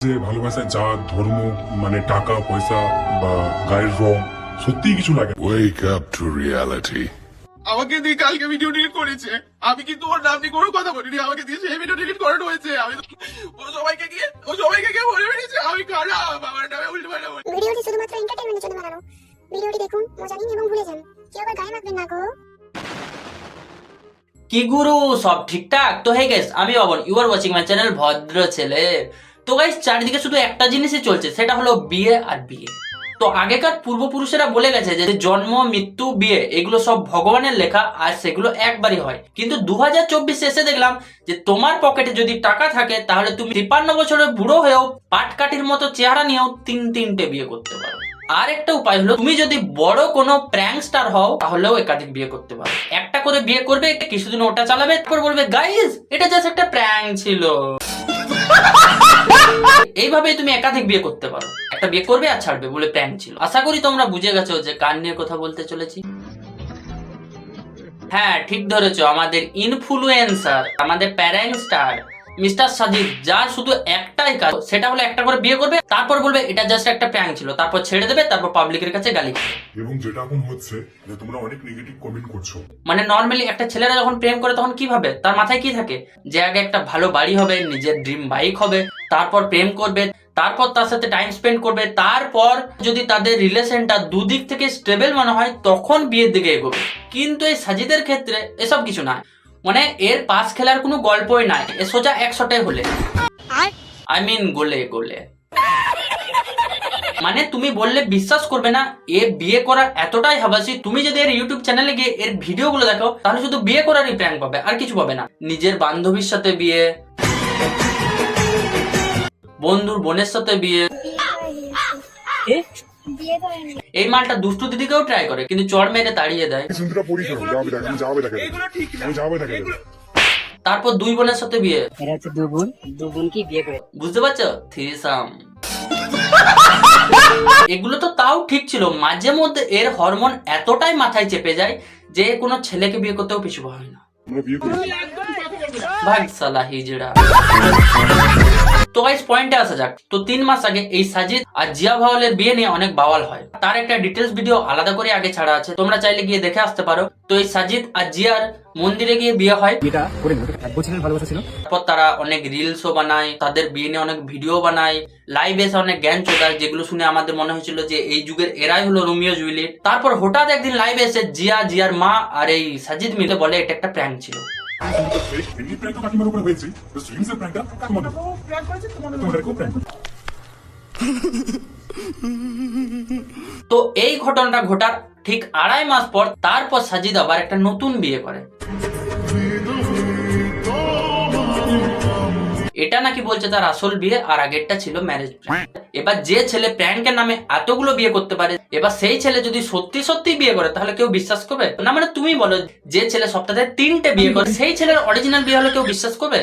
যে ভালোবাসায় জাত ধর্ম মানে টাকা পয়সা বা গায়ের রং সত্যি কিছু লাগে না। Wake up to reality. আমাকে দিয়ে কালকে ভিডিও ডিলিট করেছে। আমি কিন্তু ওর নাম নিয়ে কোনো কথা বলিনি, আমাকে দিয়ে সেই ভিডিও ডিলিট করানো হয়েছে। আমি ও সবাইকে গিয়ে বলে বেরিয়েছে আমি খারাপ, আমার নামে উল্টো পাল্টা বলে। ভিডিওটি শুধুমাত্র এন্টারটেইনমেন্টের জন্য বানানো। ভিডিওটি দেখুন, মজা নিন এবং ভুলে যান। কেউ আবার গায়ে মাখবেন না গো। কি গুরু সব ঠিকঠাক তো? হে গাইস, আমি Abon, you are watching my channel Bhadra Chele. তো গাইস, চারিদিকে শুধু একটা জিনিসই চলছে, সেটা হলো বিয়ে আর বিয়ে। তো আগেকার পূর্বপুরুষেরা বলে গেছে যে জন্ম মৃত্যু বিয়ে এগুলো সব ভগবানের লেখা, আর সেগুলো একবারই হয়। কিন্তু 2024 এসে দেখলাম যে তোমার পকেটে যদি টাকা থাকে তাহলে তুমি 53 বছরের বুড়ো হয়েও পাটকাঠির মতো চেহারা নিয়েও তিনটে বিয়ে করতে পারো। আর একটা উপায় হলো, তুমি যদি বড় কোনো প্র্যাঙ্ক স্টার হও তাহলেও একাধিক বিয়ে করতে পারো। একটা করে বিয়ে করবে, কিছুদিন ওটা চালাবে, তারপর বলবে গাইস এটা জাস্ট একটা প্র্যাঙ্ক ছিল। এইভাবেই তুমি একাধিক বিয়ে করতে পারো। একটা বিয়ে করবে আর ছাড়বে বলে প্র্যাঙ্ক ছিল। আশা করি তোমরা বুঝে গেছো যে কার নিয়ে কথা বলতে চলেছি। হ্যাঁ, ঠিক ধরেছো, আমাদের ইনফ্লুয়েন্সার, আমাদের প্যারেন্ট স্টার মিস্টার সাজিদ, যার শুধু একটাই কাজ, সেটা হলো একটা করে বিয়ে করবে, তারপর বলবে এটা জাস্ট একটা প্র্যাঙ্ক ছিল, তারপর ছেড়ে দেবে, তারপর পাবলিকের কাছে গালি খাবে। এবং যেটা এখন হচ্ছে যে তোমরা অনেক নেগেটিভ কমেন্ট করছো। মানে নর্মালি একটা ছেলেরা যখন প্রেম করে তখন কি ভাবে, তার মাথায় কি থাকে যে আগে একটা ভালো বাড়ি হবে, নিজের ড্রিম বাইক হবে, তারপর প্রেম করবে, তারপর তার সাথে টাইম স্পেন্ড করবে, তারপর যদি তাদের রিলেশনটা দুদিক থেকে স্টেবল মনে হয় তখন বিয়ের দিকে এগোবে। কিন্তু এই সাজিদের ক্ষেত্রে এসব কিছু না, মানে এর পাস খেলার কোনো গল্পই নাই, এ সোজা 100টাই হলে, আই মিন গোলে গোলে। মানে তুমি বললে বিশ্বাস করবে না, এ বিয়ে করার এতটাই হাবাসি, তুমি যদি এর ইউটিউব চ্যানেলে গিয়ে এর ভিডিওগুলো দেখো তাহলে শুধু বিয়ে করারই প্র্যাঙ্ক পাবে, আর কিছু পাবে না। নিজের বান্ধবীর সাথে বিয়ে, বন্ধুর বোনের সাথে বিয়ে। এই মালটা দুষ্টু দিদিকেও ট্রাই করে, কিন্তু চড় মেরে তাড়িয়ে দেয়। সিন্ধুটা পরিষ্কার এগুলো ঠিক না। তারপর দুই বোনের সাথে বিয়ে, এরা হচ্ছে দু বোন কি বিয়ে করে। বুঝতে পারছো? থ্রিসাম। এগুলো তো তাও ঠিক ছিল, মাঝে মধ্যে এর হরমোন এতটাই মাথায় চেপে যায় যে কোনো ছেলেকে বিয়ে করতেও পিছু হয় না। আমরা বিয়ে করি ভাগ সালা হিজড়া। তো গাইস, পয়েন্টে আসা যাক। তো 3 মাস আগে এই সাজিদ আর জিয়া ভাওয়ালের বিয়ে নিয়ে অনেক বাওয়াল হয়, তার একটা ডিটেলস ভিডিও আলাদা করে আগে ছাড়া আছে, তোমরা চাইলে গিয়ে দেখে আসতে পারো। তো এই সাজিদ আর জিয়ার মন্দিরে গিয়ে বিয়ে হয়, এটা করে নিল, 1 বছরের ভালোবাসা ছিল। তারপর তারা অনেক রিলসও বানায়, তাদের বিয়ে নিয়ে অনেক ভিডিও বানায়, লাইভে এসে অনেক জ্ঞান চোদায়, যেগুলো শুনে আমাদের মনে হয়েছিল যে এই যুগের এরাই হলো রোমিও জুলিয়েট। তারপর হঠাৎ একদিন লাইভে এসে জিয়ার মা আর এই সাজিদ মিলে বলে এটা একটা প্র্যাঙ্ক ছিল। এই প্র্যাঙ্কটা কাকিমার উপরে হয়েছে, জাস্ট রিলসের প্র্যাঙ্কটা তোমাদের তোমাদেরকেও প্র্যাঙ্ক। তো এই ঘটনাটা ঘটার ঠিক 2.5 মাস পর তারপর সাজিদ আবার একটা নতুন বিয়ে করে। এটা নাকি বলছে তার আসল বিয়ে, আর আগেরটা ছিল ম্যারেজ প্ল্যান। এবার যে ছেলে প্র্যাঙ্কের নামে এতগুলো বিয়ে করতে পারে, এবার সেই ছেলে যদি সত্যি সত্যি বিয়ে করে তাহলে কেউ বিশ্বাস করবে না? মানে তুমি বলো, যে ছেলে সপ্তাহে 3টে বিয়ে করে সেই ছেলের অরিজিনাল বিয়ে হলে কেউ বিশ্বাস করবে?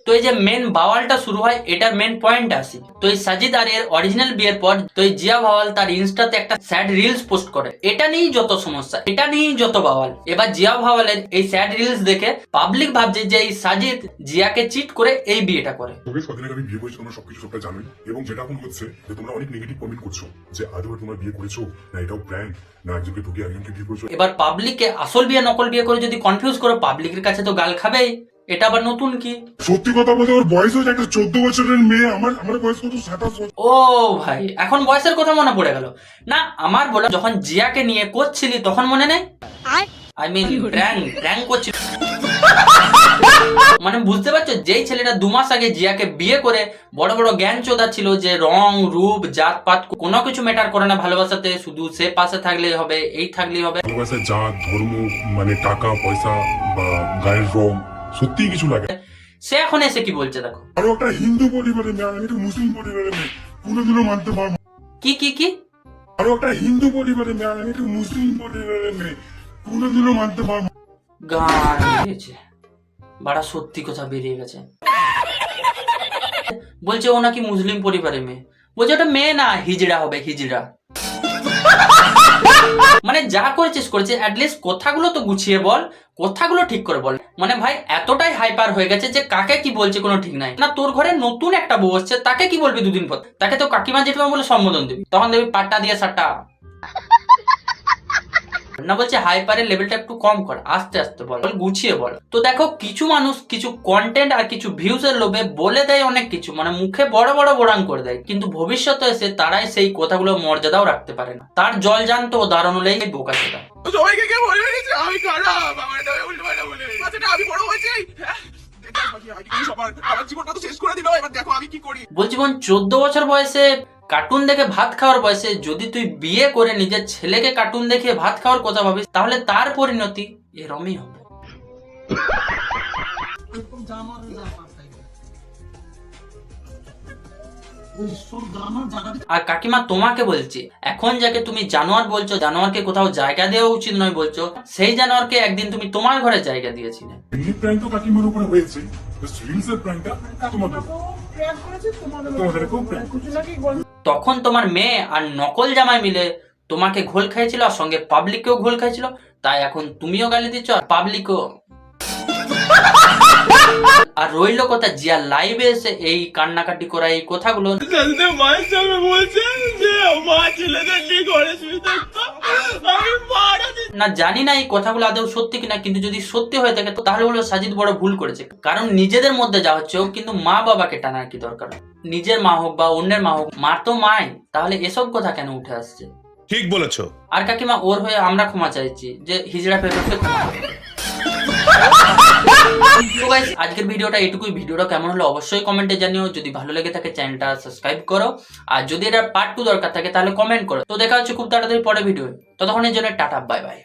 তো এই যে মেন বাওয়ালটা শুরু হয়, এটার মেন পয়েন্ট আসি। তো এই সাজিদ আর এর অরিজিনাল বিয়ের পর তো এই জিয়া ভাওয়াল তার ইনস্টাতে একটা স্যাড রিলস পোস্ট করে, এটা নিয়েই যত সমস্যা, এটা নিয়েই যত বাওয়াল। এবার জিয়া ভাওয়ালের এই স্যাড রিলস দেখে পাবলিক ভাবছে যে এই সাজিদ জিয়াকে চিট করে এই বিয়েটা করে। কদিন আগে আমি বিয়ে করেছি, তোমরা সবকিছু সবটা জানোই। এবং যেটা এখন হচ্ছে যে তোমরা অনেক নেগেটিভ কমেন্ট করছো যে আদৌ তোমরা বিয়ে করেছো না এটাও প্র্যাঙ্ক, না একজনকে ঠকিয়ে আরেকজনকে বিয়ে করেছো। এবার পাবলিককে আসল বিয়ে নকল বিয়ে করে যদি কনফিউজ করো, পাবলিকের কাছে তো গাল খাবেই। এটা আবার নতুন কি? সত্যি কথা বলতে ওর বয়স হচ্ছে একটা 14 বছরের মেয়ে, আমার বয়স কত 27 বছর। ও ভাই, এখন বয়সের কথা মনে পড়ে গেল না আমার। বলা যখন জিয়াকে নিয়ে করছিলি তখন মনে নেই? আই মিন প্র্যাঙ্ক করছিল। মানে বুঝতে পারছো, যেই ছেলেটা 2 মাস আগে জিয়াকে বিয়ে করে বড় বড় জ্ঞান চোদা ছিল যে রং রূপ জাত পাত কোনো কিছু ম্যাটার করে না ভালোবাসাতে, শুধু সে পাশে থাকলেই হবে, এই থাকলেই হবে। ভালোবাসায় জাত ধর্ম মানে টাকা পয়সা বা গায়ের রং সত্যি কিছু লাগে না। সে এখন এসে কি বলছে দেখো। আরো একটা হিন্দু পরিবারের মেয়ে, আমি একটা মুসলিম পরিবারের মেয়ে, কোনোদিনও মানতে পারবো। কি আরো একটা হিন্দু পরিবারের মেয়ে, আমি একটা মুসলিম পরিবারের মেয়ে, কোনোদিনও মানতে পারবো। গান বেরিয়েছে, বাড়া সত্যি কথা বেরিয়ে গেছে। বলছে ও নাকি মুসলিম পরিবারের মেয়ে, বলছে ওটা মেয়ে না, হিজড়া হবে, হিজড়া। মানে যা করেছিস করেছিস, অ্যাটলিস্ট কথাগুলো তো গুছিয়ে বল, কথাগুলো ঠিক করে বল। মানে ভাই এতটাই হাইপার হয়ে গেছে যে কাকে কি বলছে কোনো ঠিক নাই না। তোর ঘরে নতুন একটা বউ আসছে, তাকে কি বলবি দুদিন পর? তাকে তো কাকিমা জেঠিমা বলে সম্বোধন দিবি, তখন দেখবি পাট্টা দিয়ে সাট্টা। না বলছে হাইপারের লেভেলটা একটু কম কর, আস্তে আস্তে বল, গুছিয়ে বল। তো দেখো কিছু মানুষ কিছু কন্টেন্ট আর কিছু ভিউজ এর লোভে বলে দেয় অনেক কিছু, মানে মুখে বড় বড় বোড়াং করে দেয়, কিন্তু ভবিষ্যতে এসে তারাই সেই কথাগুলো মর্যাদাও রাখতে পারে না। তার জল জানত উদাহরণ হলেই এই বোকা সেটা। ও সবাইকে গিয়ে বলে বেরিয়েছে আমি খারাপ, আমার নামে উল্টো পাল্টা বলে বেরিয়েছে। আচ্ছা, আমি বড় হয়েছি, হ্যাঁ? দেখ বাকি আমি কি সবার আমার জীবনটা তো শেষ করে দিল, এবার দেখো আমি কি করি। বলছি বোন, 14 বছর বয়সে কার্টুন দেখে ভাত খাওয়ার বয়সে যদি তুই বিয়ে করে নিজের ছেলেকে কার্টুন দেখে ভাত খাওয়ার কথা ভাবিস, তাহলে তার পরিণতি এরমই হবে। আর কাকিমা তোমাকে বলছি, এখন যাকে তুমি জানোয়ার বলছো, জানোয়ারকে কোথাও জায়গা দেওয়া উচিত নয় বলছো, সেই জানোয়ারকে একদিন তুমি তোমার ঘরে জায়গা দিয়েছিলে। রিলিফ প্র্যাঙ্ক তো কাকিমার উপরে হয়েছে, রিলসের প্র্যাঙ্কটা তোমাদেরকেও প্র্যাঙ্ক করেছে। তখন তোমার মেয়ে আর নকল জামাই মিলে তোমাকে ঘোল খাইছিল, আর সঙ্গে পাবলিককেও ঘোল খাইছিল, তাই এখন তুমিও গালি দিচ্ছ আর পাবলিকও। আর রইল কথা, জিয়া লাইভে এসে এই কান্নাকাটি করা এই কথাগুলো, মায়ের সামনে বলছে যে মা ছেলেদের নিয়ে ঘরে শুয়ে থাকতো, আমি মারা না জানি না এই কথাগুলো আদৌ সত্যি কিনা, কিন্তু যদি সত্যি হয়ে থাকে তো তাহলে বলবো সাজিদ বড় ভুল করেছে। কারণ নিজেদের মধ্যে যা হচ্ছে, ও কিন্তু মা বাবাকে টানার কি দরকার? নিজের মা হোক বা অন্যের মা হোক, মা তো মাই, তাহলে এসব কথা কেন উঠে আসছে? ঠিক বলেছো। আর কাকিমা ওর হয়ে আমরা ক্ষমা চাইছি, যে হিজড়া পেপারকে ক্ষমা করো। তো গাইস আজকের ভিডিওটা এটুকুই। ভিডিওটা কেমন হলো অবশ্যই কমেন্টে জানিও। যদি ভালো লেগে থাকে চ্যানেলটা সাবস্ক্রাইব করো, আর যদি এটা পার্ট 2 দরকার থাকে তাহলে কমেন্ট করো। তো দেখা হচ্ছে খুব তাড়াতাড়ি পরে ভিডিও। ততক্ষণের জন্য টাটা, বাই বাই।